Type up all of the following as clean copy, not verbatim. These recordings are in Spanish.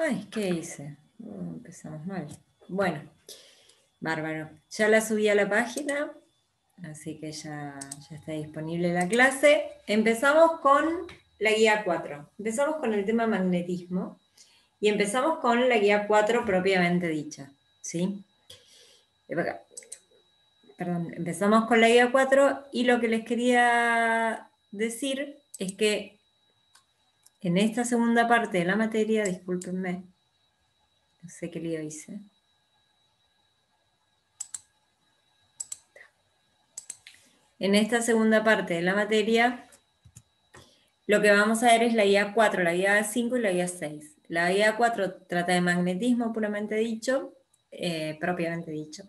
Ay, ¿qué hice? Empezamos mal. Bueno, bárbaro. Ya la subí a la página, así que ya está disponible la clase. Empezamos con la guía 4. Empezamos con el tema magnetismo y empezamos con la guía 4 propiamente dicha, ¿sí? Perdón, empezamos con la guía 4 y lo que les quería decir es que en esta segunda parte de la materia, discúlpenme, no sé qué lío hice. En esta segunda parte de la materia, lo que vamos a ver es la guía 4, la guía 5 y la guía 6. La guía 4 trata de magnetismo puramente dicho, propiamente dicho.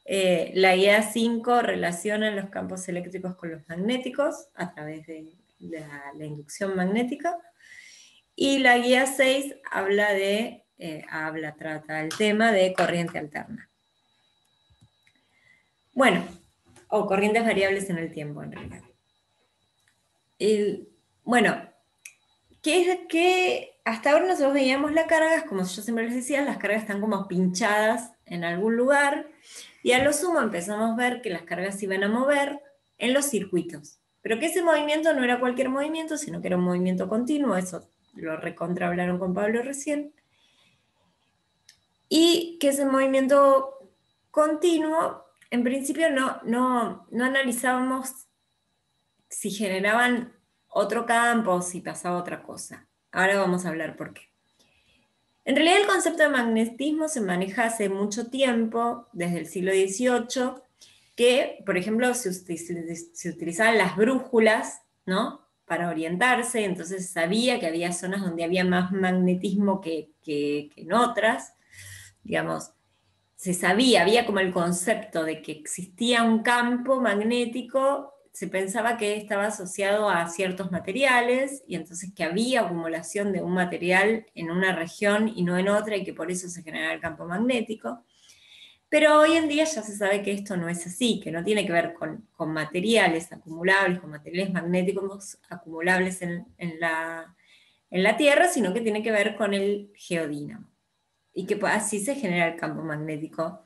La guía 5 relaciona los campos eléctricos con los magnéticos a través de la inducción magnética. Y la guía 6 trata el tema de corriente alterna. Bueno, o corrientes variables en el tiempo, en realidad. Bueno, que hasta ahora nosotros veíamos las cargas, como yo siempre les decía, las cargas están como pinchadas en algún lugar, y a lo sumo empezamos a ver que las cargas se iban a mover en los circuitos. Pero que ese movimiento no era cualquier movimiento, sino que era un movimiento continuo, eso lo recontra hablaron con Pablo recién. Y que ese movimiento continuo, en principio no analizábamos si generaban otro campo o si pasaba otra cosa. Ahora vamos a hablar por qué. En realidad el concepto de magnetismo se maneja hace mucho tiempo, desde el siglo XVIII, que, por ejemplo, se utilizaban las brújulas, ¿no?, para orientarse, entonces sabía que había zonas donde había más magnetismo que en otras, digamos, se sabía, había como el concepto de que existía un campo magnético, se pensaba que estaba asociado a ciertos materiales, y entonces que había acumulación de un material en una región y no en otra, y que por eso se generaba el campo magnético. Pero hoy en día ya se sabe que esto no es así, que no tiene que ver con materiales acumulables, con materiales magnéticos acumulables en la Tierra, sino que tiene que ver con el geodínamo. Y que así se genera el campo magnético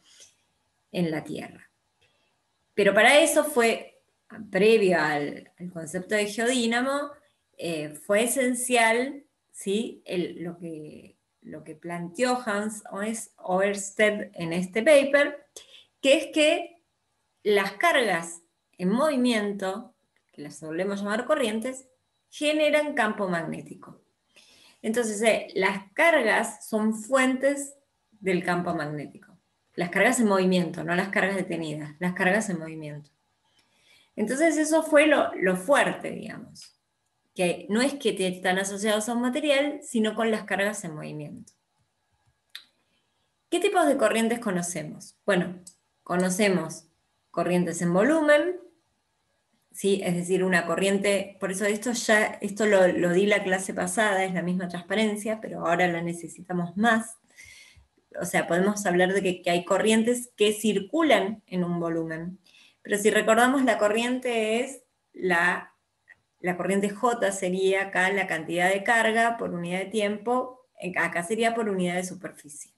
en la Tierra. Pero para eso fue, previo al concepto de geodínamo, fue esencial, ¿sí?, lo que planteó Hans Ørsted en este paper, que es que las cargas en movimiento, que las solemos llamar corrientes, generan campo magnético. Entonces, las cargas son fuentes del campo magnético. Las cargas en movimiento, no las cargas detenidas, las cargas en movimiento. Entonces, eso fue lo fuerte, digamos, que no es que están asociados a un material, sino con las cargas en movimiento. ¿Qué tipos de corrientes conocemos? Bueno, conocemos corrientes en volumen, ¿sí? Es decir, una corriente, por eso esto lo di la clase pasada, es la misma transparencia, pero ahora la necesitamos más. O sea, podemos hablar de que hay corrientes que circulan en un volumen. Pero si recordamos, la corriente es la corriente J sería acá la cantidad de carga por unidad de tiempo, acá sería por unidad de superficie.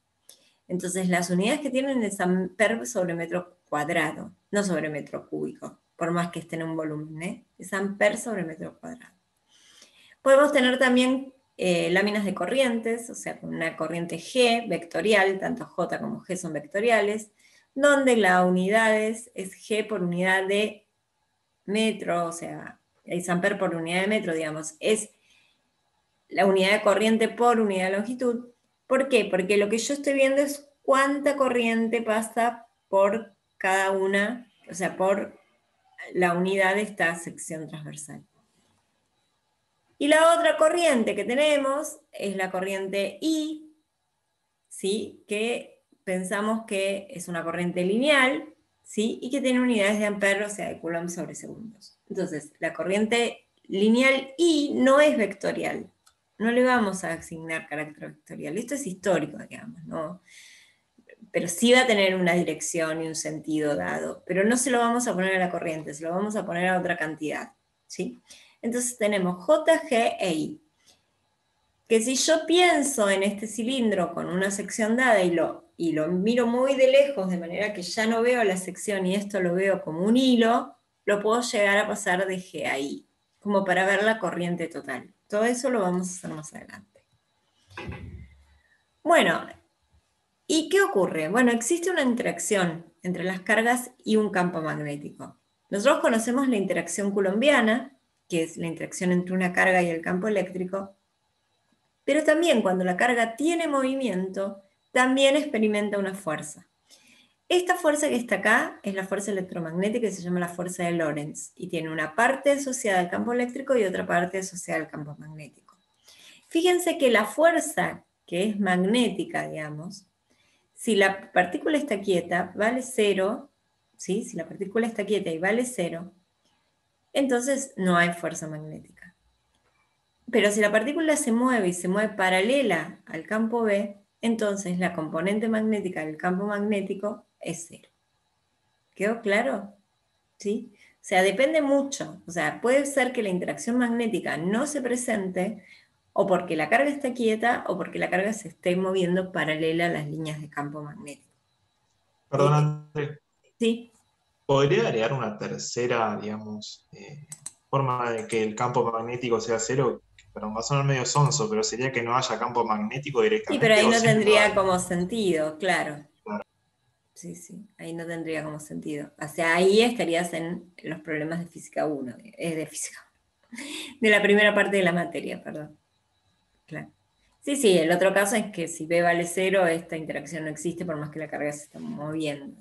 Entonces, las unidades que tienen es amper sobre metro cuadrado, no sobre metro cúbico, por más que esté en un volumen, es amper sobre metro cuadrado. Podemos tener también láminas de corrientes, o sea, una corriente G vectorial, tanto J como G son vectoriales, donde la unidad es G por unidad de metro, o sea, es amper por unidad de metro, digamos, es la unidad de corriente por unidad de longitud. ¿Por qué? Porque lo que yo estoy viendo es cuánta corriente pasa por cada una, o sea, por la unidad de esta sección transversal. Y la otra corriente que tenemos es la corriente I, ¿sí?, que pensamos que es una corriente lineal, ¿sí?, y que tiene unidades de amper, o sea, de coulomb sobre segundos. Entonces, la corriente lineal I no es vectorial. No le vamos a asignar carácter vectorial. Esto es histórico, digamos, ¿no? Pero sí va a tener una dirección y un sentido dado. Pero no se lo vamos a poner a la corriente, se lo vamos a poner a otra cantidad, ¿sí? Entonces tenemos J, G e I. que si yo pienso en este cilindro con una sección dada y lo miro muy de lejos, de manera que ya no veo la sección y esto lo veo como un hilo, lo puedo llegar a pasar de G a I, como para ver la corriente total. Todo eso lo vamos a hacer más adelante. Bueno, ¿y qué ocurre? Bueno, existe una interacción entre las cargas y un campo magnético. Nosotros conocemos la interacción coulombiana, que es la interacción entre una carga y el campo eléctrico, pero también cuando la carga tiene movimiento, también experimenta una fuerza. Esta fuerza que está acá es la fuerza electromagnética y se llama la fuerza de Lorentz, y tiene una parte asociada al campo eléctrico y otra parte asociada al campo magnético. Fíjense que la fuerza que es magnética, digamos, si la partícula está quieta, vale cero, ¿sí? Si la partícula está quieta y vale cero, entonces no hay fuerza magnética. Pero si la partícula se mueve y se mueve paralela al campo B, entonces la componente magnética del campo magnético es cero. ¿Quedó claro? ¿Sí? O sea, depende mucho. O sea, puede ser que la interacción magnética no se presente o porque la carga está quieta o porque la carga se esté moviendo paralela a las líneas de campo magnético. Perdón, André, ¿Sí? ¿podría agregar una tercera, digamos, forma de que el campo magnético sea cero? Pero va a sonar medio sonso, pero sería que no haya campo magnético Sí, pero directamente ahí o no siempre lo tendría hay. como sentido, claro. Sí, sí, ahí no tendría como sentido. O sea, ahí estarías en los problemas de física 1, de física, de la primera parte de la materia, perdón. Claro. Sí, sí, el otro caso es que si B vale cero, esta interacción no existe por más que la carga se esté moviendo.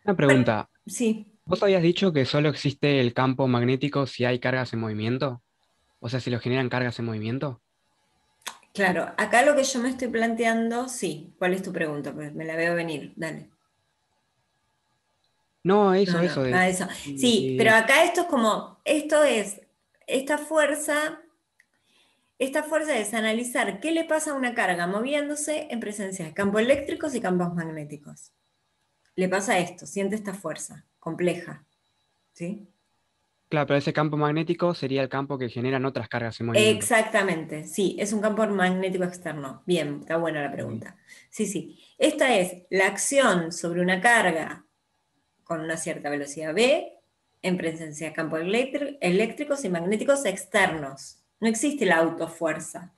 Una Bueno, pregunta, sí, ¿vos habías dicho que solo existe el campo magnético si hay cargas en movimiento? O sea, si lo generan cargas en movimiento. claro, acá lo que yo me estoy planteando, sí, ¿cuál es tu pregunta? Pues me la veo venir, dale. No, No, no, eso de... eso. Sí, pero acá esto es como, esta fuerza, esta fuerza es analizar qué le pasa a una carga moviéndose en presencia de campos eléctricos y campos magnéticos. Le pasa esto, siente esta fuerza compleja, ¿sí? Claro, pero ese campo magnético sería el campo que generan otras cargas en movimiento. Exactamente, sí, es un campo magnético externo. Bien, está buena la Ok. pregunta. Sí, sí. Esta es la acción sobre una carga con una cierta velocidad v en presencia de campos eléctricos y magnéticos externos. No existe la autofuerza,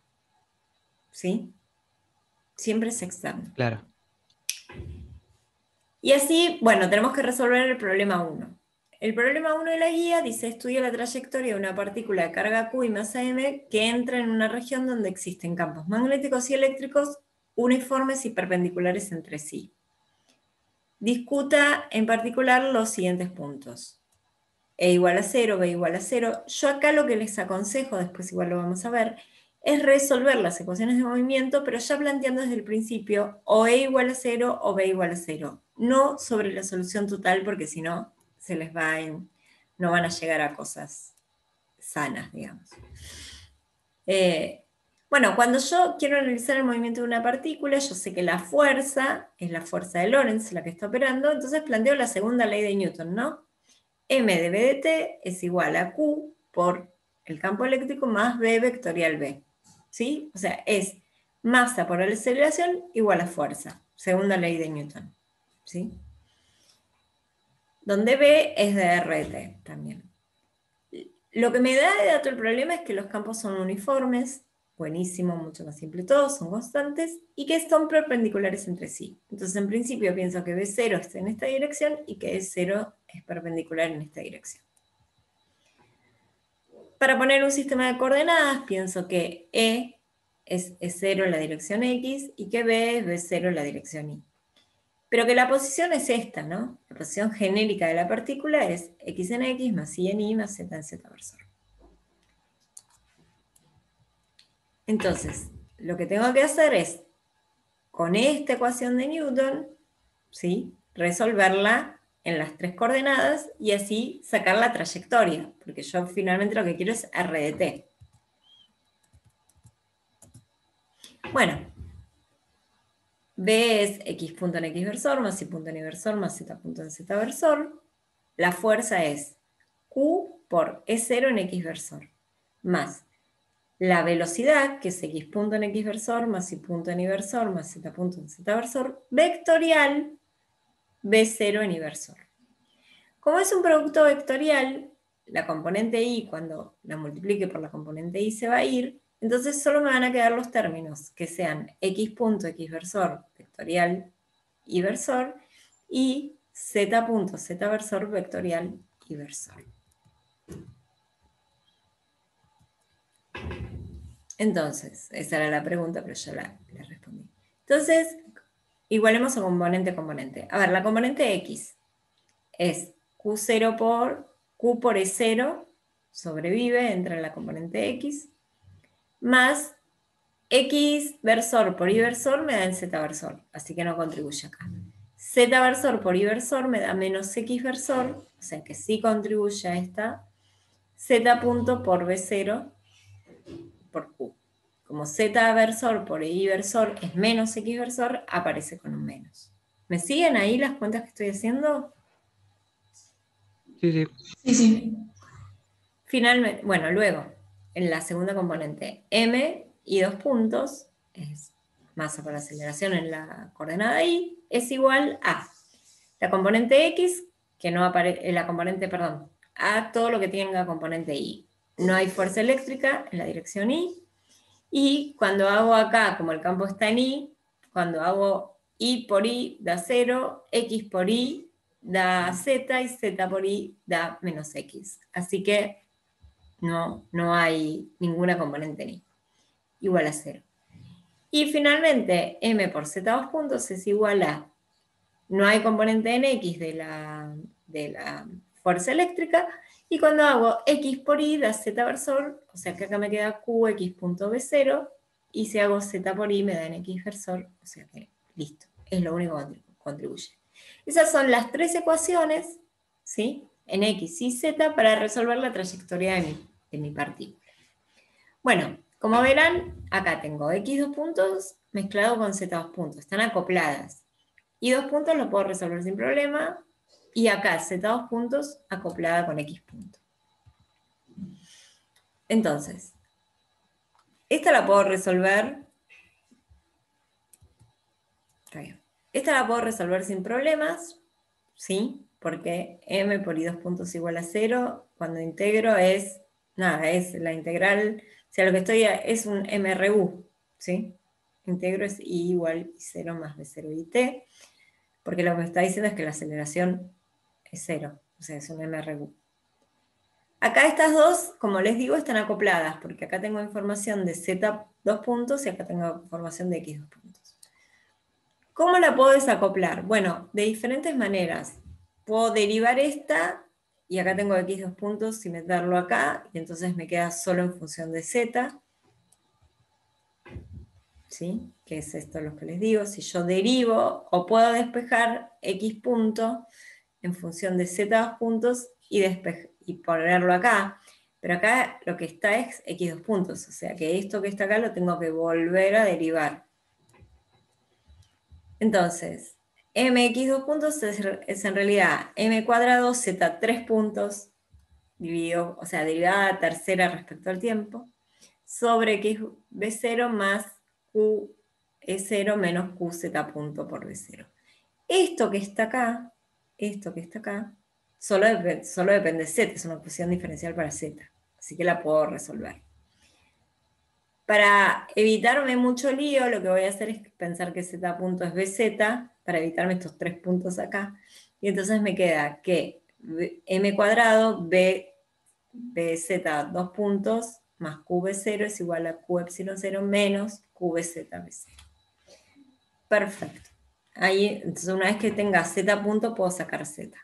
¿sí? Siempre es externo. Claro. Y así, bueno, tenemos que resolver el problema 1. El problema 1 de la guía dice: estudia la trayectoria de una partícula de carga Q y masa m que entra en una región donde existen campos magnéticos y eléctricos uniformes y perpendiculares entre sí. Discuta en particular los siguientes puntos. E igual a 0, B igual a 0. Yo acá lo que les aconsejo, después igual lo vamos a ver, es resolver las ecuaciones de movimiento, pero ya planteando desde el principio o E igual a 0 o B igual a 0. No sobre la solución total, porque si no, no van a llegar a cosas sanas, digamos. Bueno, cuando yo quiero analizar el movimiento de una partícula, yo sé que la fuerza es la fuerza de Lorentz, la que está operando, entonces planteo la segunda ley de Newton, ¿no? M de B de t es igual a Q por el campo eléctrico más B vectorial B. ¿Sí? O sea, es masa por aceleración igual a fuerza, segunda ley de Newton. ¿Sí? Donde B es de RT también. Lo que me da de dato el problema es que los campos son uniformes, buenísimo, mucho más simple todo, son constantes, y que son perpendiculares entre sí. Entonces, en principio, pienso que B0 está en esta dirección y que E0 es perpendicular en esta dirección. Para poner un sistema de coordenadas, pienso que E es E0 en la dirección X y que B es B0 en la dirección Y. Pero que la posición es esta, ¿no? La posición genérica de la partícula es X en X más Y en Y más Z en Z versor. Entonces, lo que tengo que hacer es, con esta ecuación de Newton, ¿sí?, resolverla en las tres coordenadas y así sacar la trayectoria, porque yo finalmente lo que quiero es R de t. Bueno, B es X punto en X versor más Y punto en Y versor más Z punto en Z versor. La fuerza es Q por E0 en X versor más la velocidad, que es x punto en x versor, más y punto en y versor, más z punto en z versor, vectorial b0 en y versor. Como es un producto vectorial, la componente y, cuando la multiplique por la componente y, se va a ir, entonces solo me van a quedar los términos que sean x punto x versor vectorial y versor, y z punto z versor vectorial y versor. Entonces, esa era la pregunta, pero ya la respondí. Entonces, igualemos a componente. A ver, la componente x es Q0 por Q por E0, sobrevive, entra en la componente x, más x versor por y versor me da el z versor, así que no contribuye acá. Z versor por y versor me da menos x versor, o sea que sí contribuye a esta, z punto por B0 por Q. Como z versor por y versor es menos x versor, aparece con un menos. ¿Me siguen ahí las cuentas que estoy haciendo? Sí, sí. Sí, sí. Finalmente, bueno, luego, en la segunda componente, m y 2 puntos, es masa por aceleración en la coordenada y, es igual a la componente x, que no aparece, la componente, perdón, a todo lo que tenga componente y. No hay fuerza eléctrica en la dirección y cuando hago acá, como el campo está en y, cuando hago y por y da 0, x por y da z y z por y da menos x. Así que no hay ninguna componente en y. Igual a 0. Y finalmente, m por z2 puntos es igual a, no hay componente en x de la fuerza eléctrica, y cuando hago x por y da z versor, o sea que acá me queda qx punto b0, y si hago z por y me da en x versor, o sea que listo, es lo único que contribuye. Esas son las tres ecuaciones, ¿sí? En x y z para resolver la trayectoria de mi partícula. Bueno, como verán, acá tengo x2 puntos mezclado con z2 puntos, están acopladas. Y 2 puntos lo puedo resolver sin problema, y acá z2 puntos acoplada con x punto. Entonces, esta la puedo resolver, está bien. Esta la puedo resolver sin problemas, ¿sí? Porque m por y2 puntos igual a 0, cuando integro es, nada, es la integral, o sea, lo que estoy es un MRU, ¿sí? Integro es y igual y 0 más b0 y t, porque lo que me está diciendo es que la aceleración es 0, o sea, es un MRU. Acá estas dos, como les digo, están acopladas, porque acá tengo información de z2 puntos y acá tengo información de x2 puntos. ¿Cómo la puedo desacoplar? Bueno, de diferentes maneras. Puedo derivar esta, y acá tengo x2 puntos y meterlo acá, y entonces me queda solo en función de z. ¿Sí? Que es esto lo que les digo. Si yo derivo, o puedo despejar x punto en función de z2 puntos y ponerlo acá. Pero acá lo que está es x2 puntos, o sea que esto que está acá lo tengo que volver a derivar. Entonces, mx2 puntos es en realidad m cuadrado z3 puntos, dividido, o sea, derivada tercera respecto al tiempo, sobre x b0 más q e0 menos qz punto por b0. Esto que está acá, solo depende de z, es una ecuación diferencial para z, así que la puedo resolver. Para evitarme mucho lío, lo que voy a hacer es pensar que z punto es bz, para evitarme estos 3 puntos acá, y entonces me queda que m cuadrado bz 2 puntos más qb0 es igual a q epsilon 0 menos qbz b0. Perfecto. Ahí, entonces una vez que tenga z punto, puedo sacar z.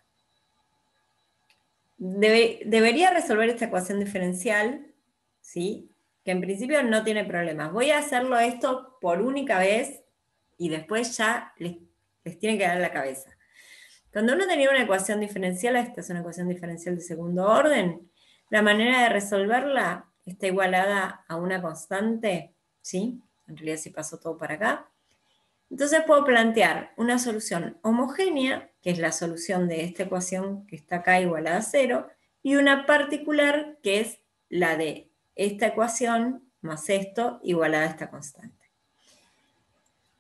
Debería resolver esta ecuación diferencial, ¿sí? Que en principio no tiene problemas. Voy a hacerlo esto por única vez y después ya les tiene que dar la cabeza. Cuando uno tenía una ecuación diferencial, esta es una ecuación diferencial de segundo orden, la manera de resolverla está igualada a una constante, ¿sí? En realidad si pasó todo para acá. Entonces puedo plantear una solución homogénea, que es la solución de esta ecuación que está acá igualada a 0, y una particular, que es la de esta ecuación más esto igualado a esta constante.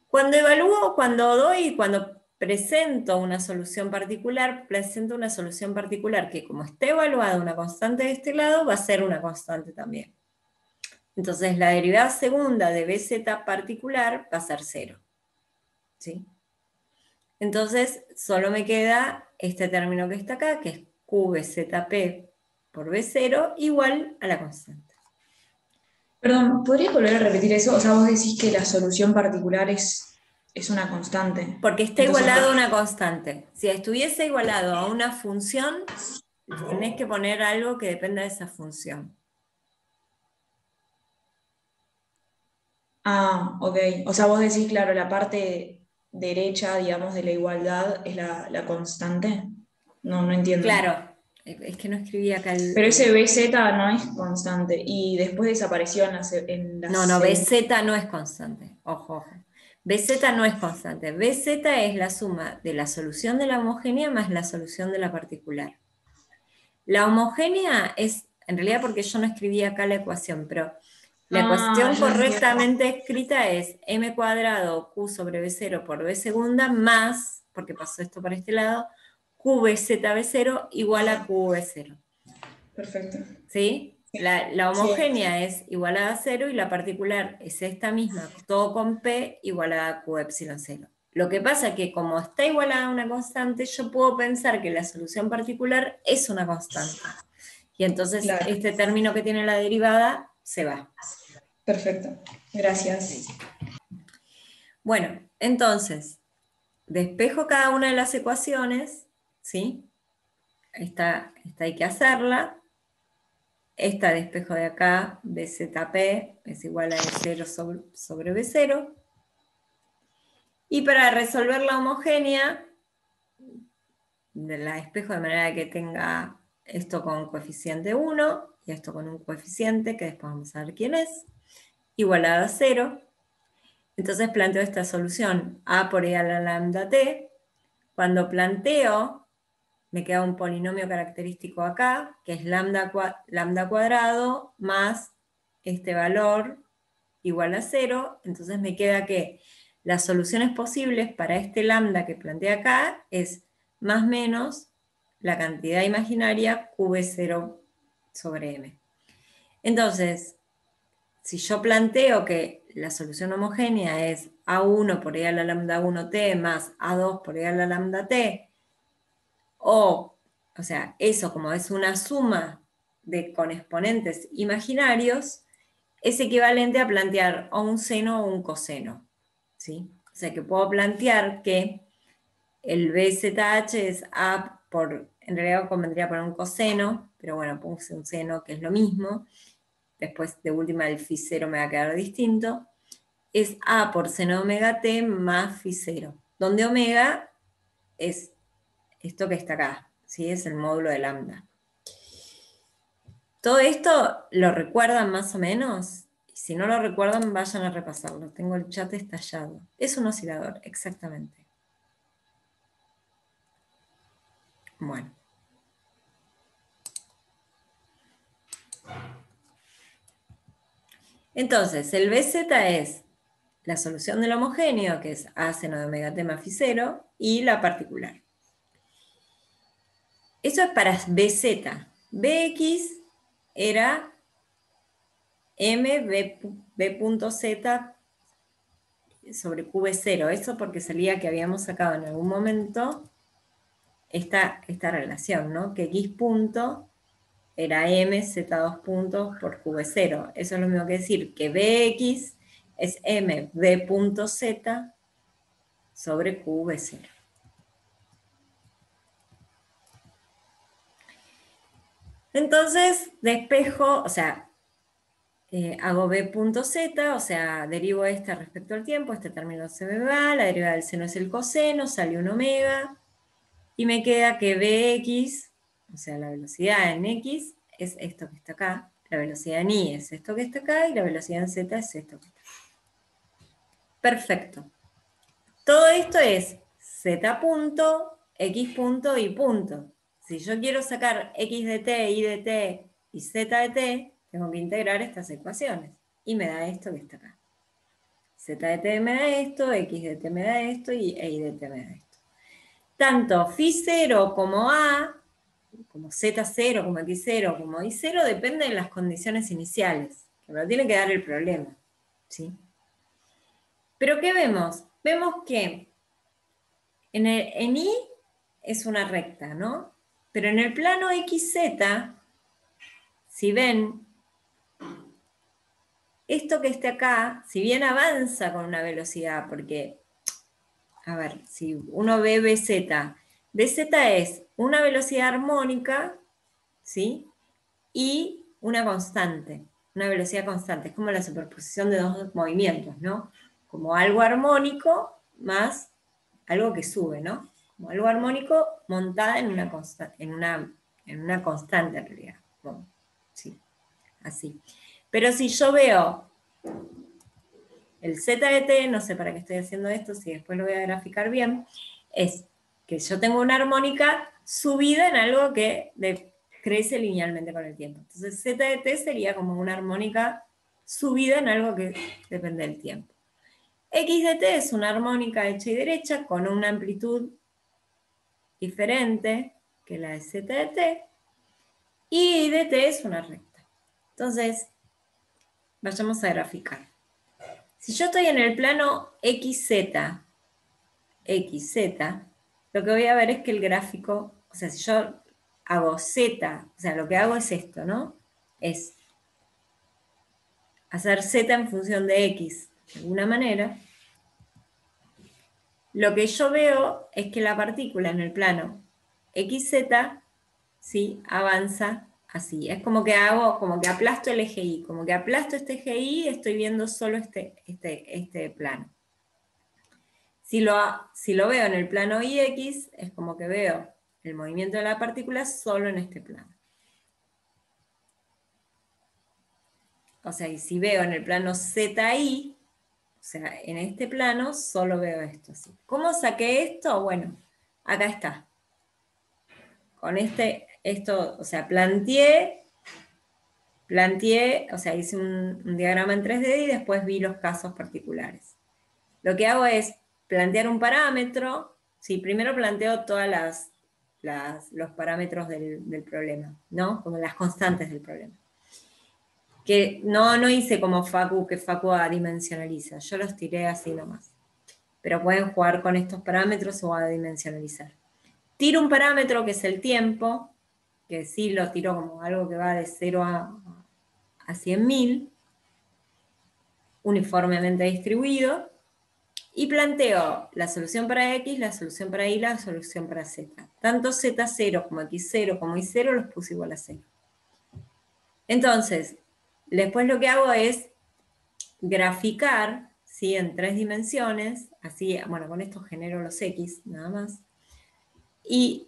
Cuando evalúo, cuando presento una solución particular que como está evaluada una constante de este lado, va a ser una constante también. Entonces la derivada segunda de bz particular va a ser 0. ¿Sí? Entonces solo me queda este término que está acá, que es qbzp por b0 igual a la constante. Perdón, ¿podrías volver a repetir eso? O sea, vos decís que la solución particular es una constante. Porque está Entonces, igualado a una constante. Si estuviese igualado a una función, tenés que poner algo que dependa de esa función. Ah, ok. O sea, vos decís, claro, la parte derecha, digamos, de la igualdad es la constante. No entiendo. Claro, es que no escribí acá el... Pero ese BZ no es constante y después desapareció en la No, BZ no es constante. Ojo, ojo. BZ no es constante. BZ es la suma de la solución de la homogénea más la solución de la particular. La homogénea es, en realidad porque yo no escribí acá la ecuación, pero la ecuación correctamente escrita es m cuadrado q sobre b0 por b segunda más, porque pasó esto para este lado, qbzb0 igual a qb0. Perfecto. ¿Sí? La homogénea es igualada a 0 y la particular es esta misma, todo con p igualada a q epsilon 0. Lo que pasa es que como está igualada a una constante, yo puedo pensar que la solución particular es una constante. Y entonces este término que tiene la derivada se va. Perfecto. Gracias. Bueno, entonces, despejo cada una de las ecuaciones, ¿sí? Esta hay que hacerla. Esta despejo de acá, bzp, es igual a E0 sobre B0. Y para resolver la homogénea, la despejo de manera que tenga esto con coeficiente 1 y esto con un coeficiente, que después vamos a ver quién es, igualado a 0. Entonces planteo esta solución, a por e a la lambda t. Cuando planteo, me queda un polinomio característico acá, que es lambda cuadrado más este valor igual a 0. Entonces me queda que las soluciones posibles para este lambda que planteé acá es más menos la cantidad imaginaria qb0 sobre m. Entonces, si yo planteo que la solución homogénea es A1 por e a la lambda 1t más A2 por e a la lambda t, o sea, eso como es una suma con exponentes imaginarios, es equivalente a plantear o un seno o un coseno, ¿sí? O sea que puedo plantear que el BZH es A por, en realidad convendría poner un coseno, pero bueno, puse un seno que es lo mismo, después de última el phi 0 me va a quedar distinto, es A por seno omega t más phi 0, donde omega es esto que está acá, ¿sí? Es el módulo de lambda. Todo esto lo recuerdan más o menos. Si no lo recuerdan, vayan a repasarlo. Tengo el chat estallado. Es un oscilador, exactamente. Bueno. Entonces, el BZ es la solución del homogéneo, que es A seno de omega t más phi 0, y la particular. Eso es para BZ. Bx era b.z sobre qb0. Eso porque salía que habíamos sacado en algún momento esta relación, ¿no? Que x punto era m z2 puntos por qb0. Eso es lo mismo que decir que bx es m b.z sobre qb0. Entonces, despejo, o sea, hago b.z, o sea, derivo esta respecto al tiempo, este término se me va, la derivada del seno es el coseno, sale un omega, y me queda que bx, o sea, la velocidad en x, es esto que está acá, la velocidad en y es esto que está acá, y la velocidad en z es esto que está acá. Perfecto. Todo esto es z punto, x punto, y punto. Si yo quiero sacar x de t, y de t, y z de t, tengo que integrar estas ecuaciones. y me da esto que está acá. Z de t me da esto, X de t me da esto y Y de t me da esto. Tanto Φ0 como A, como Z0, como X0, como Y0, depende de las condiciones iniciales, que me lo tiene que dar el problema, ¿sí? Pero ¿qué vemos? Vemos que en Y es una recta, ¿no? Pero en el plano XZ, si ven, esto que está acá, si bien avanza con una velocidad, porque, a ver, si uno ve BZ, BZ es una velocidad armónica, ¿sí? Y una constante, una velocidad constante. Es como la superposición de dos movimientos, ¿no? Como algo armónico más algo que sube, ¿no? Como algo armónico montada en una constante, en realidad. Bueno, sí, así. Pero si yo veo el Z de t, no sé para qué estoy haciendo esto, si después lo voy a graficar bien, es que yo tengo una armónica subida en algo que crece linealmente con el tiempo. Entonces Z de t sería como una armónica subida en algo que depende del tiempo. X de t es una armónica hecha y derecha con una amplitud diferente que la de Z de t, y Y de t es una recta. Entonces, vayamos a graficar. Si yo estoy en el plano XZ, lo que voy a ver es que el gráfico, o sea, si yo hago Z, o sea, lo que hago es esto, ¿no? Es hacer Z en función de X, de alguna manera. Lo que yo veo es que la partícula en el plano XZ, ¿sí? Avanza así. Es como que como que aplasto el eje Y, como que aplasto este eje Y y estoy viendo solo este plano. Si lo veo en el plano IX, es como que veo el movimiento de la partícula solo en este plano. O sea, y si veo en el plano ZI, o sea, en este plano solo veo esto así. ¿Cómo saqué esto? Bueno, acá está. Con esto, o sea, planteé, o sea, hice un diagrama en 3D y después vi los casos particulares. Lo que hago es plantear un parámetro. Sí, primero planteo todos los parámetros del problema, ¿no? Como las constantes del problema. Que no hice como Facu, que Facu adimensionaliza. Yo los tiré así nomás. Pero pueden jugar con estos parámetros o adimensionalizar. Tiro un parámetro que es el tiempo, que sí lo tiro como algo que va de 0 a 100.000, uniformemente distribuido, y planteo la solución para X, la solución para Y, la solución para Z. Tanto Z0 como X0 como Y0 los puse igual a 0. Entonces, después lo que hago es graficar, ¿sí? En 3 dimensiones, así, bueno, con esto genero los X, nada más, y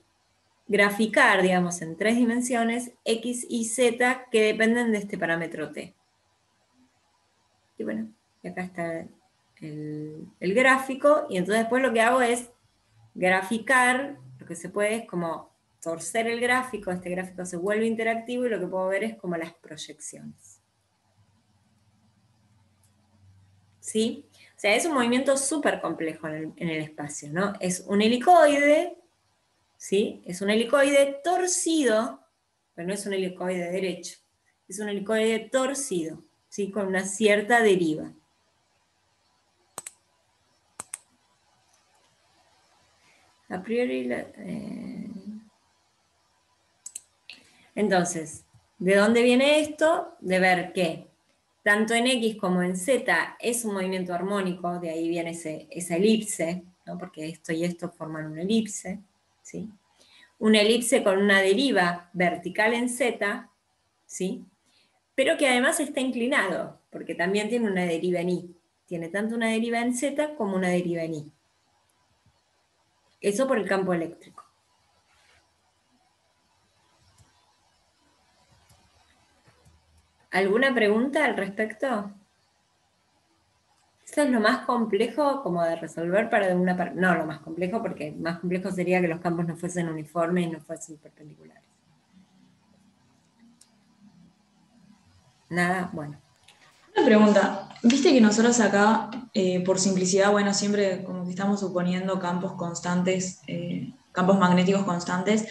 graficar, digamos, en 3 dimensiones, X y Z que dependen de este parámetro T. Y bueno, y acá está el gráfico, y entonces después lo que hago es graficar, lo que se puede es como torcer el gráfico, este gráfico se vuelve interactivo y lo que puedo ver es como las proyecciones. ¿Sí? O sea, es un movimiento súper complejo en el espacio, ¿no? Es un helicoide, ¿sí? Es un helicoide torcido, pero no es un helicoide derecho, es un helicoide torcido, ¿sí? Con una cierta deriva. A priori, entonces, ¿de dónde viene esto? De ver que tanto en X como en Z es un movimiento armónico, de ahí viene esa elipse, ¿no? Porque esto y esto forman una elipse, ¿sí? Una elipse con una deriva vertical en Z, ¿sí? Pero que además está inclinado, porque también tiene una deriva en Y. Tiene tanto una deriva en Z como una deriva en Y. Eso por el campo eléctrico. ¿Alguna pregunta al respecto? Eso es lo más complejo como de resolver para una parte. No, lo más complejo, porque más complejo sería que los campos no fuesen uniformes y no fuesen perpendiculares. Nada, bueno. Una pregunta, viste que nosotros acá, por simplicidad, bueno, siempre como que estamos suponiendo campos constantes, campos magnéticos constantes,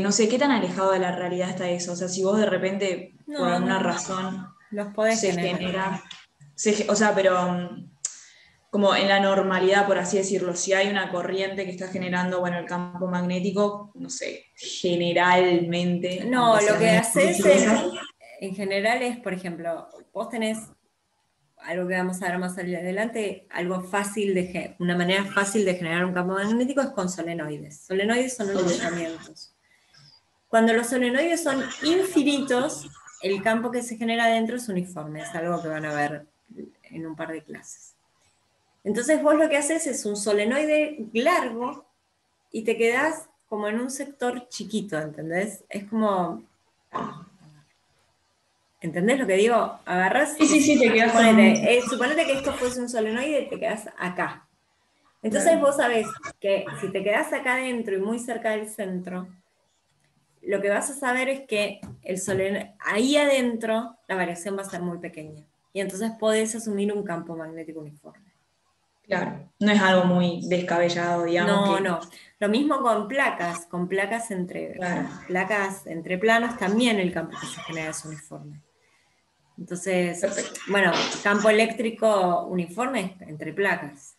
no sé, ¿qué tan alejado de la realidad está eso? O sea, si vos de repente, por No, alguna no, razón, los podés se generar. genera, o sea, pero como en la normalidad, por así decirlo, si hay una corriente que está generando, bueno, el campo magnético, no sé, generalmente, No, aunque lo sea que menos haces precisa. en general es, por ejemplo, vos tenés algo que vamos a ver más adelante, algo fácil una manera fácil de generar un campo magnético es con solenoides. Solenoides son enrollamientos. Cuando los solenoides son infinitos, el campo que se genera adentro es uniforme, es algo que van a ver en un par de clases. Entonces vos lo que haces es un solenoide largo y te quedás como en un sector chiquito, ¿entendés? Es como... ¿Entendés lo que digo? Agarrás Sí, y sí, sí, te quedas con un... suponete que esto fuese un solenoide y te quedás acá. Entonces Claro, vos sabés que si te quedás acá adentro y muy cerca del centro, lo que vas a saber es que ahí adentro la variación va a ser muy pequeña. Y entonces podés asumir un campo magnético uniforme. claro. No es algo muy descabellado, digamos No, que... no. Lo mismo con Claro, placas entre planos, también el campo que se genera es uniforme. Entonces, perfecto. bueno, campo eléctrico uniforme entre placas.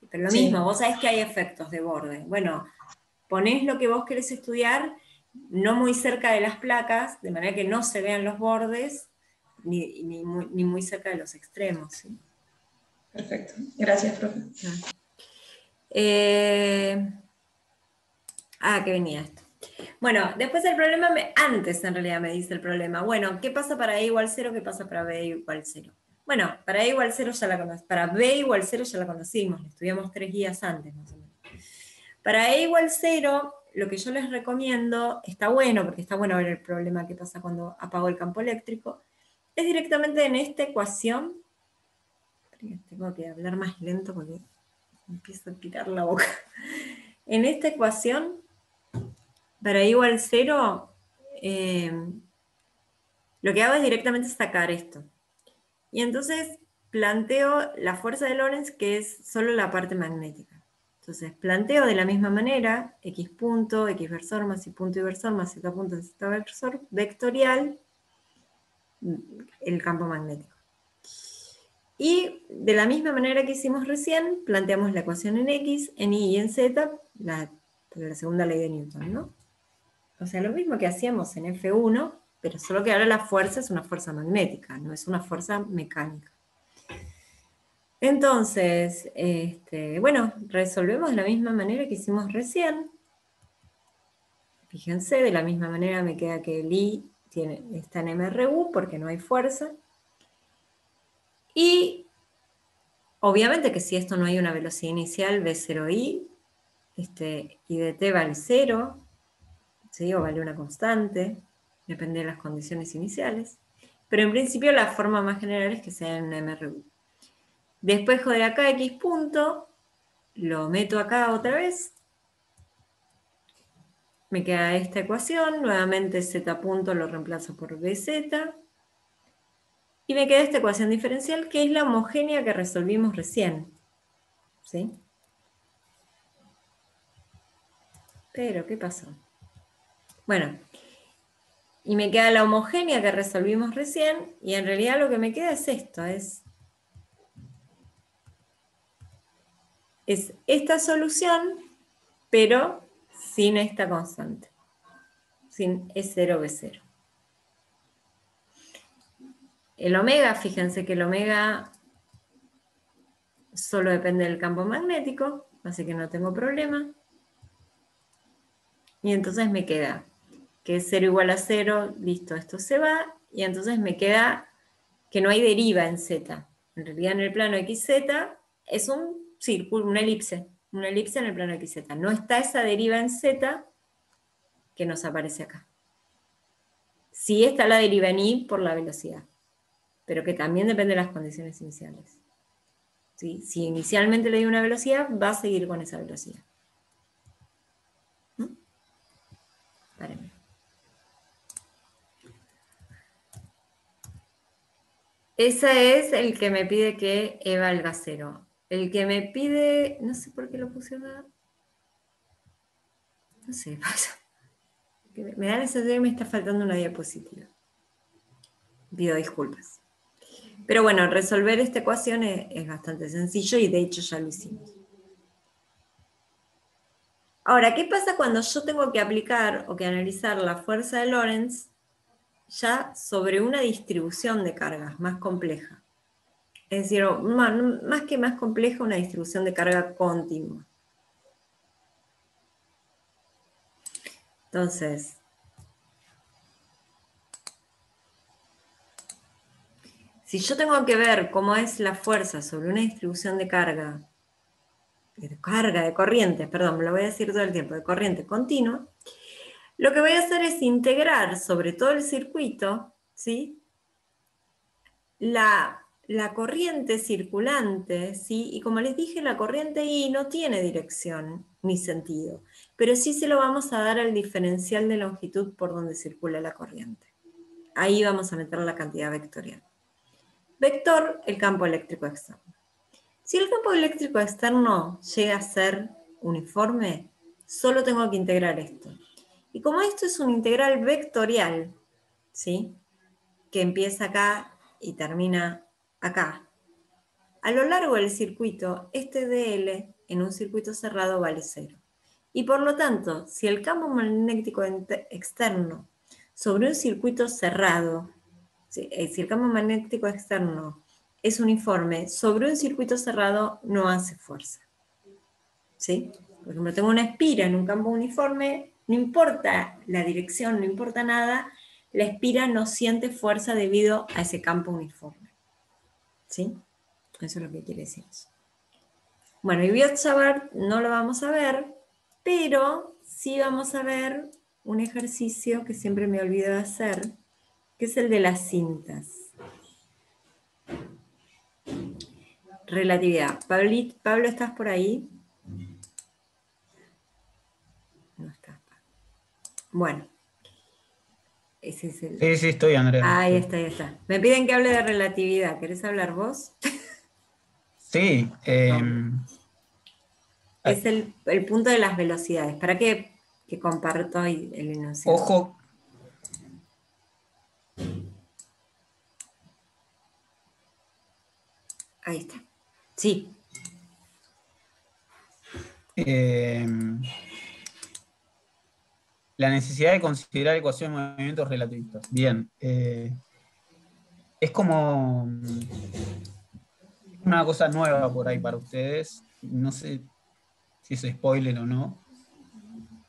Pero lo mismo, Sí, vos sabés que hay efectos de borde. Bueno, ponés lo que vos querés estudiar no muy cerca de las placas, de manera que no se vean los bordes, ni muy cerca de los extremos. ¿Sí? perfecto. Gracias, profe. Eh, ¿Qué venía esto? Bueno, después el problema, antes en realidad me dice el problema. Bueno, ¿qué pasa para E igual 0? ¿Qué pasa para B igual 0? Bueno, para E igual 0 ya la conocimos. Para B igual 0 ya la conocimos. La estudiamos 3 guías antes, más o menos. Para E igual 0, lo que yo les recomiendo, está bueno, porque está bueno ver el problema que pasa cuando apago el campo eléctrico, es directamente en esta ecuación. Tengo que hablar más lento porque empiezo a tirar la boca. En esta ecuación, para I igual 0, lo que hago es directamente sacar esto. Y entonces planteo la fuerza de Lorentz, que es solo la parte magnética. Entonces planteo de la misma manera, x punto, x versor más y punto y versor más z punto, z versor, vectorial, el campo magnético. Y de la misma manera que hicimos recién, planteamos la ecuación en x, en y y en z, la segunda ley de Newton, ¿no? O sea, lo mismo que hacíamos en F1, pero solo que ahora la fuerza es una fuerza magnética, no es una fuerza mecánica. Entonces, bueno, resolvemos de la misma manera que hicimos recién. Fíjense, de la misma manera me queda que el I está en MRU porque no hay fuerza. Y obviamente que si esto no hay una velocidad inicial, V0I, I de t vale 0, ¿sí? O vale una constante, depende de las condiciones iniciales. Pero en principio la forma más general es que sea en MRU. Despejo de acá X punto, lo meto acá otra vez, me queda esta ecuación, nuevamente z punto lo reemplazo por bz, y me queda esta ecuación diferencial que es la homogénea que resolvimos recién. ¿Sí? Pero, ¿qué pasó? Bueno, y me queda la homogénea que resolvimos recién, y en realidad lo que me queda es esto, es esta solución, pero sin esta constante, sin E0, B0. El omega, fíjense que el omega solo depende del campo magnético, así que no tengo problema. Y entonces me queda que es 0 igual a 0, listo, esto se va, y entonces me queda que no hay deriva en z. En realidad en el plano XZ es un círculo, una elipse en el plano XZ. No está esa deriva en z que nos aparece acá. Sí está la deriva en y por la velocidad, pero que también depende de las condiciones iniciales. ¿Sí? Si inicialmente le di una velocidad, va a seguir con esa velocidad. Párenme. Ese es el que me pide que Eva el gasero. El que me pide, no sé por qué lo puse acá. No sé qué pasa. Me da la sensación que me está faltando una diapositiva. Pido disculpas. Pero bueno, resolver esta ecuación es bastante sencillo y de hecho ya lo hicimos. Ahora, ¿qué pasa cuando yo tengo que aplicar o que analizar la fuerza de Lorentz ya sobre una distribución de cargas más compleja? Es decir, más que más compleja, una distribución de carga continua. Entonces, si yo tengo que ver cómo es la fuerza sobre una distribución de de corriente, perdón, me lo voy a decir todo el tiempo, de corriente continua, lo que voy a hacer es integrar sobre todo el circuito, ¿sí? La corriente circulante, ¿sí? Y como les dije, la corriente I no tiene dirección ni sentido, pero sí se lo vamos a dar al diferencial de longitud por donde circula la corriente. Ahí vamos a meter la cantidad vectorial. Vector, el campo eléctrico externo. Si el campo eléctrico externo llega a ser uniforme, solo tengo que integrar esto. Y como esto es un integral vectorial, ¿sí? Que empieza acá y termina acá, a lo largo del circuito, este dl en un circuito cerrado vale 0. Y por lo tanto, si el campo magnético externo sobre un circuito cerrado, si el campo magnético externo es uniforme, sobre un circuito cerrado no hace fuerza. ¿Sí? Por ejemplo, tengo una espira en un campo uniforme, no importa la dirección, no importa nada, la espira no siente fuerza debido a ese campo uniforme. ¿Sí? Eso es lo que quiere decir eso. Bueno, y Biot-Savart no lo vamos a ver, pero sí vamos a ver un ejercicio que siempre me olvido de hacer, que es el de las cintas. Relatividad. Pablo, ¿estás por ahí? No está. Bueno. Ese es el... Sí, estoy, Andrea. Ahí está, ahí está. Me piden que hable de relatividad. ¿Querés hablar vos? Sí. Es el punto de las velocidades. ¿Para qué que comparto el enunciado? Ojo. Ahí está. Sí. La necesidad de considerar ecuaciones de movimientos relativistas. Bien. Es como una cosa nueva por ahí para ustedes. No sé si es spoiler o no.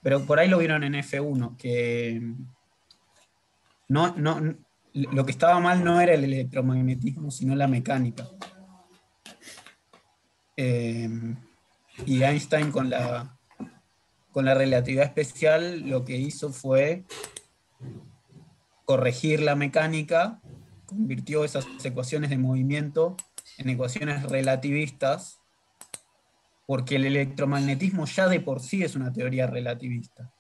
Pero por ahí lo vieron en F1, que lo que estaba mal no era el electromagnetismo, sino la mecánica. Y Einstein con la relatividad especial lo que hizo fue corregir la mecánica, convirtió esas ecuaciones de movimiento en ecuaciones relativistas, porque el electromagnetismo ya de por sí es una teoría relativista.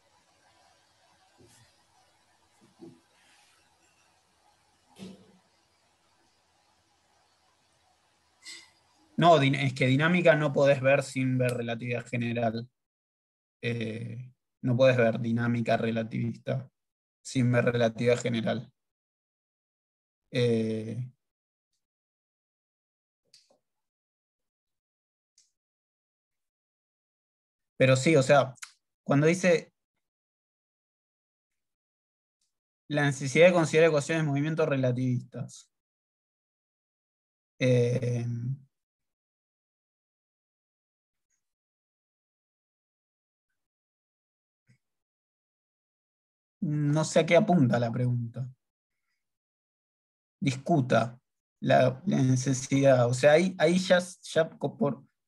No, es que dinámica no podés ver sin ver relatividad general. No podés ver dinámica relativista sin ver relatividad general. Pero sí, o sea, cuando dice la necesidad de considerar ecuaciones de movimientos relativistas, no sé a qué apunta la pregunta. Discuta la necesidad. O sea, ahí ya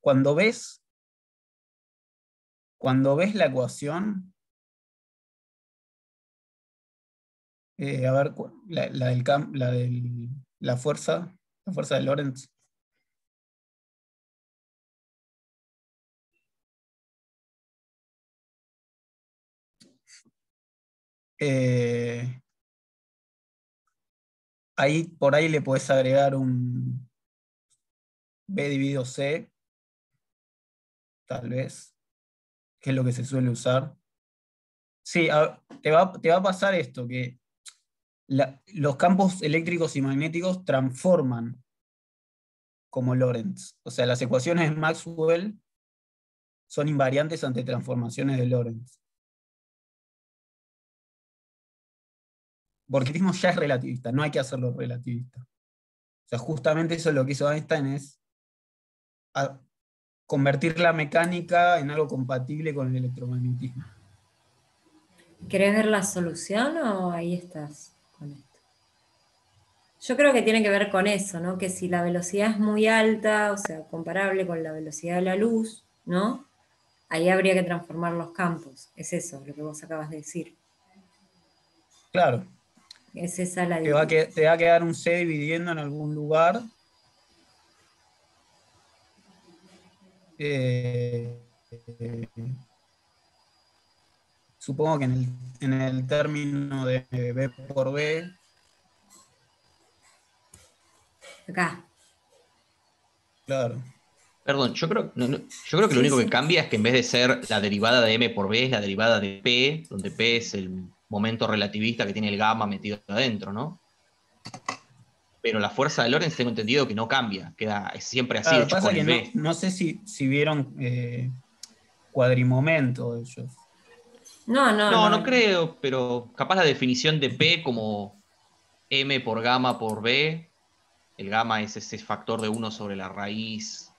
cuando ves la ecuación, a ver, la fuerza de Lorentz. por ahí le podés agregar un B dividido C, tal vez, que es lo que se suele usar. Sí, te va a pasar esto, que los campos eléctricos y magnéticos transforman como Lorentz. O sea, las ecuaciones de Maxwell son invariantes ante transformaciones de Lorentz. Porque el magnetismo ya es relativista, no hay que hacerlo relativista. O sea, justamente eso es lo que hizo Einstein, es convertir la mecánica en algo compatible con el electromagnetismo. ¿Querés ver la solución o ahí estás con esto? Yo creo que tiene que ver con eso, ¿no? Que si la velocidad es muy alta, o sea, comparable con la velocidad de la luz, ¿no? Ahí habría que transformar los campos. Es eso, lo que vos acabas de decir. Claro. Es esa la Te va a quedar un C dividiendo en algún lugar. Supongo que en el término de B por B. Acá. Claro. Perdón, yo creo que lo único que cambia es que en vez de ser la derivada de m por b, es la derivada de p, donde p es el momento relativista que tiene el gamma metido adentro, ¿no? Pero la fuerza de Lorentz tengo entendido que no cambia, es siempre así, de hecho Pasa con que el B. no sé si vieron cuadrimomento ellos. No creo, pero capaz la definición de P como M por gamma por B, el gamma es ese factor de 1 sobre la raíz.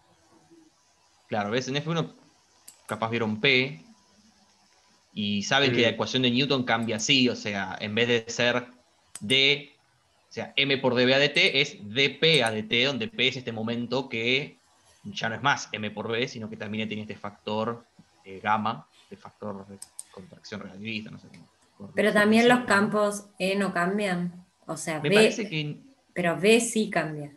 Claro, ¿ves? En F1 capaz vieron P y saben que la ecuación de Newton cambia así, o sea, en vez de ser D, o sea, M por dB a dt es dP a dt, donde P es este momento que ya no es más M por B, sino que también tiene este factor gamma, este factor de contracción relativista, no sé cómo. Pero también los campos E no cambian. O sea, Me B, parece que... pero B sí cambia.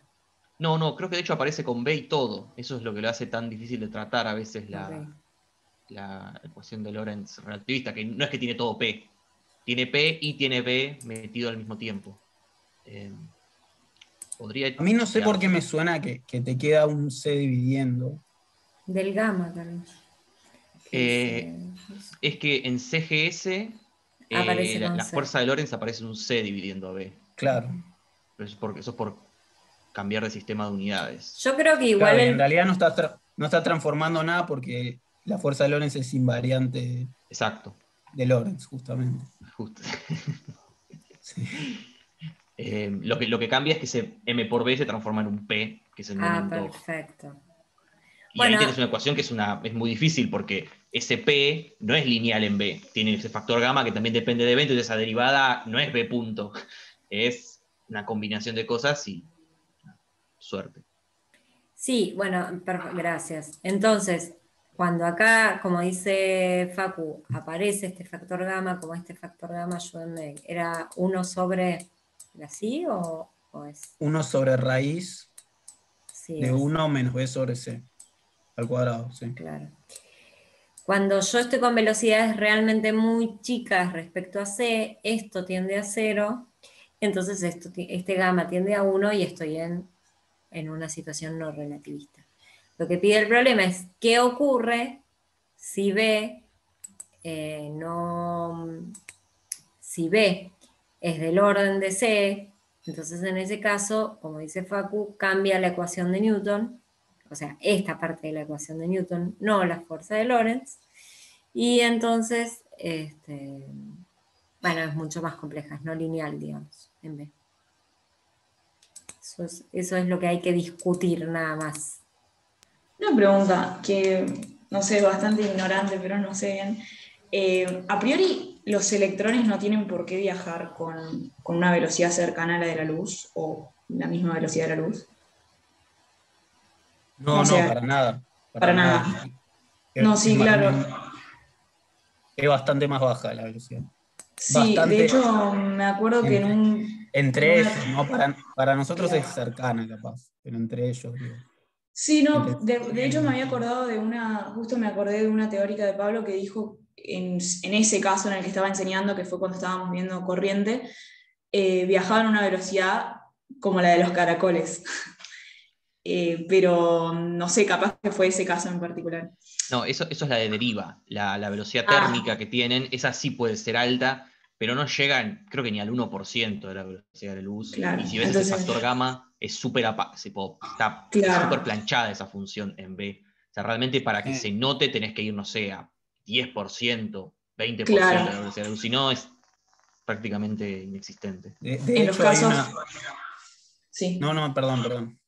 No, creo que de hecho aparece con B y todo. Eso es lo que lo hace tan difícil de tratar a veces la ecuación de Lorentz relativista, que no es que tiene todo P. Tiene P y tiene B metido al mismo tiempo. A mí no sé por qué me suena que te queda un C dividiendo. Del gamma también. Es que en CGS la fuerza de Lorentz aparece un C dividiendo a B. Claro. Pero eso es por cambiar de sistema de unidades. Yo creo que igual... Claro, en realidad no está transformando nada porque la fuerza de Lorentz es invariante. Exacto. De Lorentz, justamente. Justo. Sí. Lo que cambia es que ese M por B se transforma en un P, que es el momento. Perfecto. Y ahí tienes una ecuación que es muy difícil porque ese P no es lineal en B. Tiene ese factor gamma que también depende de B, entonces esa derivada no es B punto. Es una combinación de cosas y suerte. Sí, bueno, gracias. Entonces, cuando acá, como dice Facu, aparece este factor gamma, como este factor gamma, ayúdenme, ¿era 1 sobre así o es? 1 sobre raíz de 1 menos B sobre C al cuadrado, sí. Claro. Cuando yo estoy con velocidades realmente muy chicas respecto a C, esto tiende a 0, entonces este gamma tiende a 1 y estoy en una situación no relativista. Lo que pide el problema es qué ocurre si B si B es del orden de C, entonces en ese caso, como dice Facu, cambia la ecuación de Newton, o sea, esta parte de la ecuación de Newton, no la fuerza de Lorentz, y entonces, bueno, es mucho más compleja, es no lineal, digamos, en B. Eso es lo que hay que discutir nada más. Una pregunta que, no sé, bastante ignorante, pero no sé bien. A priori, los electrones no tienen por qué viajar con una velocidad cercana a la de la luz o la misma velocidad de la luz. No, para nada. Para nada. No, sí, claro. Es bastante más baja la velocidad. Sí, de hecho, me acuerdo que entre ellos, ¿no? Para nosotros es cercana, capaz, pero entre ellos, digo. Sí, no, de hecho me había acordado justo me acordé de una teórica de Pablo que dijo, en ese caso en el que estaba enseñando, que fue cuando estábamos viendo corriente, viajaba a una velocidad como la de los caracoles. Pero no sé, capaz que fue ese caso en particular. No, eso es la de deriva. La velocidad térmica que tienen, esa sí puede ser alta, pero no llegan, creo que ni al 1% de la velocidad de la luz. Claro, Y si ves ese factor gamma, es está súper planchada esa función en B. O sea, realmente para que se note tenés que ir, no sé, a 10%, 20% de la velocidad de la luz. Si no, es prácticamente inexistente. De en hecho, los casos... hay una... Sí. No, perdón.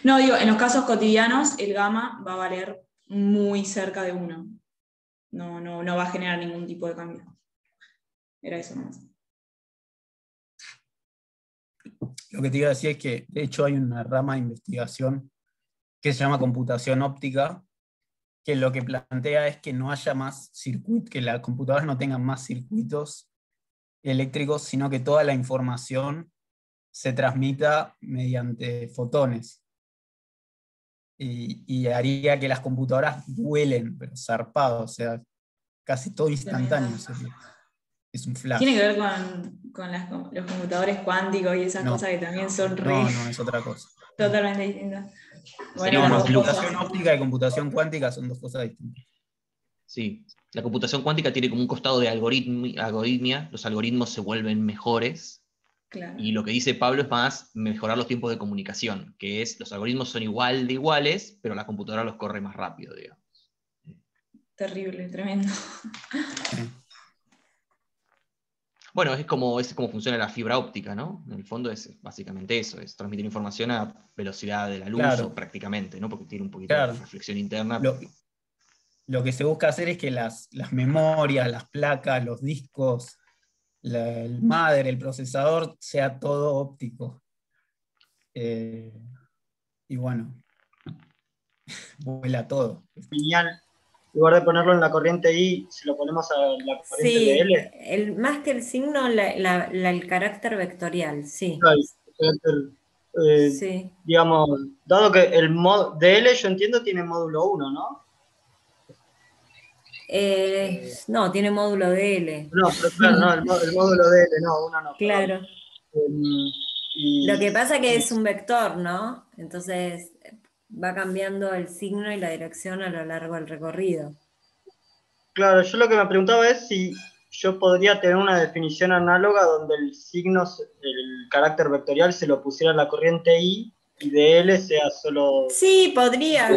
No, digo, en los casos cotidianos el gamma va a valer muy cerca de 1. No va a generar ningún tipo de cambio. Era eso más. Lo que te iba a decir es que, de hecho, hay una rama de investigación que se llama computación óptica, que lo que plantea es que no haya más circuitos, que las computadoras no tengan más circuitos eléctricos, sino que toda la información se transmita mediante fotones. Y haría que las computadoras vuelen, pero zarpado, o sea, casi todo instantáneo sería. Es un flash. Tiene que ver con los computadores cuánticos y esas cosas que también son No, es otra cosa. Totalmente distintas. Bueno, No, computación óptica y computación cuántica son dos cosas distintas. Sí, la computación cuántica tiene como un costado de algoritmia, los algoritmos se vuelven mejores. Claro. Y lo que dice Pablo es más mejorar los tiempos de comunicación, que es, los algoritmos son igual de iguales, pero la computadora los corre más rápido, digamos. Terrible, tremendo. Bueno, es como funciona la fibra óptica, ¿no? En el fondo es básicamente eso, es transmitir información a velocidad de la luz, o prácticamente, ¿no? Porque tiene un poquito de reflexión interna. Lo que se busca hacer es que las memorias, las placas, los discos, el mother, el procesador, sea todo óptico. Y bueno, vuela todo. Genial. En lugar de ponerlo en la corriente I, si lo ponemos a la corriente Sí, de L. más que el signo, el carácter vectorial, sí. Sí. Digamos, dado que el de L yo entiendo tiene módulo 1, ¿no? No, tiene módulo de L. No, pero claro, no, el módulo de L, no, 1 no. Claro. Lo que pasa que es un vector, ¿no? Entonces va cambiando el signo y la dirección a lo largo del recorrido. Claro, yo lo que me preguntaba es si yo podría tener una definición análoga donde el signo, el carácter vectorial se lo pusiera en la corriente I y de L sea solo... Sí, podría,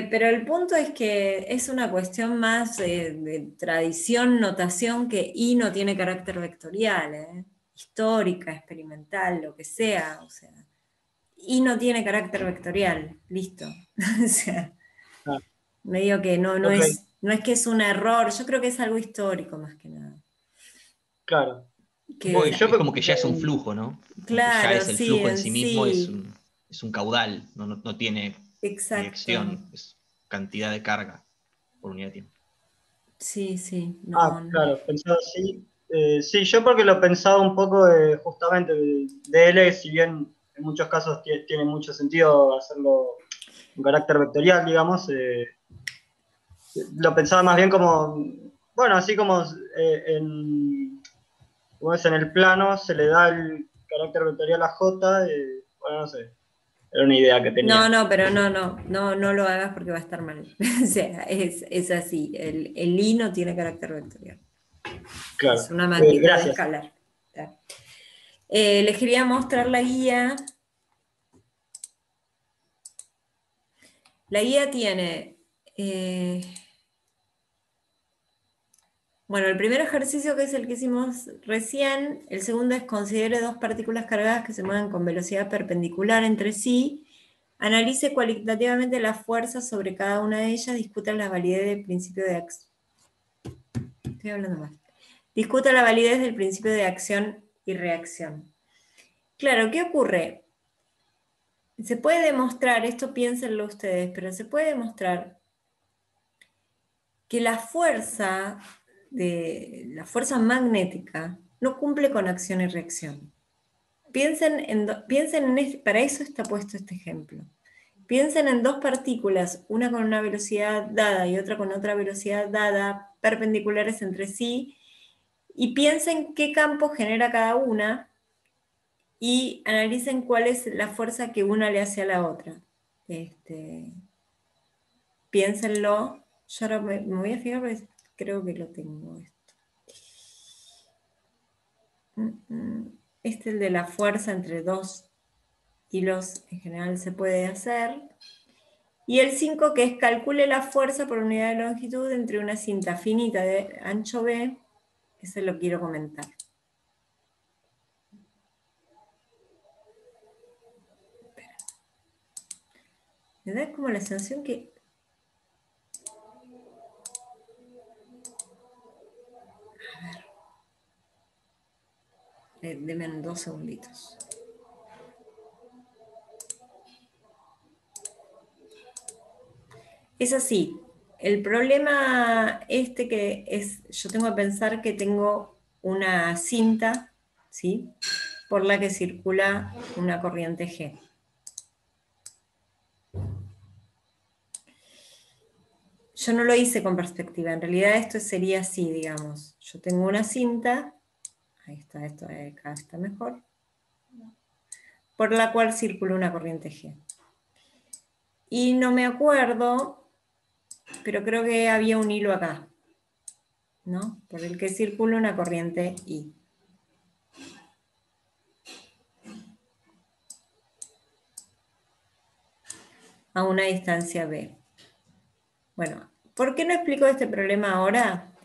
pero el punto es que es una cuestión más de tradición, notación, que I no tiene carácter vectorial, histórica, experimental, lo que sea, o sea, I no tiene carácter vectorial, listo. O sea, medio que no es que es un error, yo creo que es algo histórico más que nada. Claro. Es como que ya es un flujo, ¿no? Claro, ya es el flujo en sí mismo, sí. es un caudal, no tiene dirección, es cantidad de carga por unidad de tiempo. Sí. Claro, pensado así. Sí, yo porque lo pensaba un poco justamente de L, si bien en muchos casos tiene mucho sentido hacerlo un carácter vectorial, digamos, lo pensaba más bien como, bueno, así como en el plano se le da el carácter vectorial a J, bueno, no sé, era una idea que tenía. No, pero no lo hagas porque va a estar mal. O sea, es así, el I no tiene carácter vectorial. Claro. Es una magnitud Gracias. escalar. Les quería mostrar la guía. La guía tiene... bueno, el primer ejercicio, que es el que hicimos recién, el segundo es: considere dos partículas cargadas que se mueven con velocidad perpendicular entre sí, analice cualitativamente las fuerzas sobre cada una de ellas, discuta la validez del principio de acción. Estoy hablando mal. Discuta la validez del principio de acción y reacción. Claro, ¿qué ocurre? Se puede demostrar, esto piénsenlo ustedes, pero se puede demostrar que la fuerza magnética no cumple con acción y reacción. Piensen en esto, para eso está puesto este ejemplo. Piensen en dos partículas, una con una velocidad dada y otra con otra velocidad dada, perpendiculares entre sí, y piensen qué campo genera cada una, y analicen cuál es la fuerza que una le hace a la otra. Piénsenlo. Yo ahora me voy a fijar porque creo que lo tengo esto. Este es el de la fuerza entre dos hilos, en general se puede hacer. Y el 5, que es calcule la fuerza por unidad de longitud entre una cinta finita de ancho B, ese lo quiero comentar. Me da como la sensación que... A ver. Deme 2 segunditos. Es así. El problema que es, yo tengo que pensar que tengo una cinta, ¿sí?, por la que circula una corriente G. Yo no lo hice con perspectiva, en realidad esto sería así, digamos. Yo tengo una cinta, ahí está, esto de acá está mejor, por la cual circula una corriente G. Y no me acuerdo, pero creo que había un hilo acá, ¿no?, por el que circula una corriente I. A una distancia B. Bueno, ¿por qué no explico este problema ahora?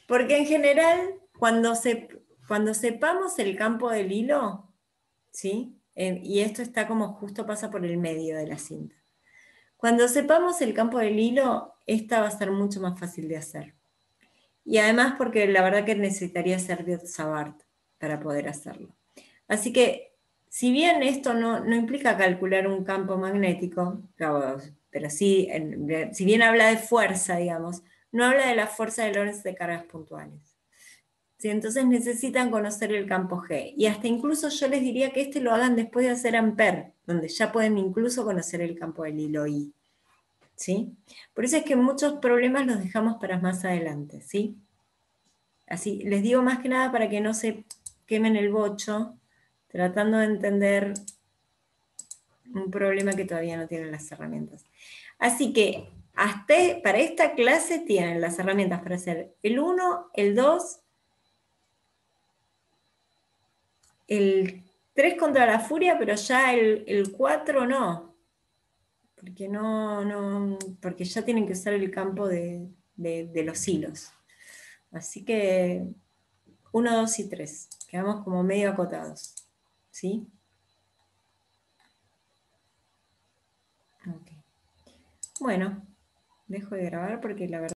Porque en general, cuando sepamos el campo del hilo, ¿sí?, y esto está como justo pasa por el medio de la cinta. Cuando sepamos el campo del hilo, esta va a ser mucho más fácil de hacer. Y además porque la verdad que necesitaría ser de Savart para poder hacerlo. Así que, si bien esto no implica calcular un campo magnético, pero sí, si bien habla de fuerza, digamos, no habla de la fuerza de Lorentz de cargas puntuales. ¿Sí? Entonces necesitan conocer el campo G. Y hasta incluso yo les diría que lo hagan después de hacer Ampère, donde ya pueden incluso conocer el campo del hilo I. ¿Sí? Por eso es que muchos problemas los dejamos para más adelante, ¿sí? Así, les digo más que nada para que no se quemen el bocho, tratando de entender un problema que todavía no tienen las herramientas. Así que, para esta clase tienen las herramientas para hacer el 1, el 2, el 3 contra la furia, pero ya el 4 no. Porque ya tienen que usar el campo de los hilos. Así que 1, 2 y 3. Quedamos como medio acotados. ¿Sí? Ok. Bueno, dejo de grabar porque la verdad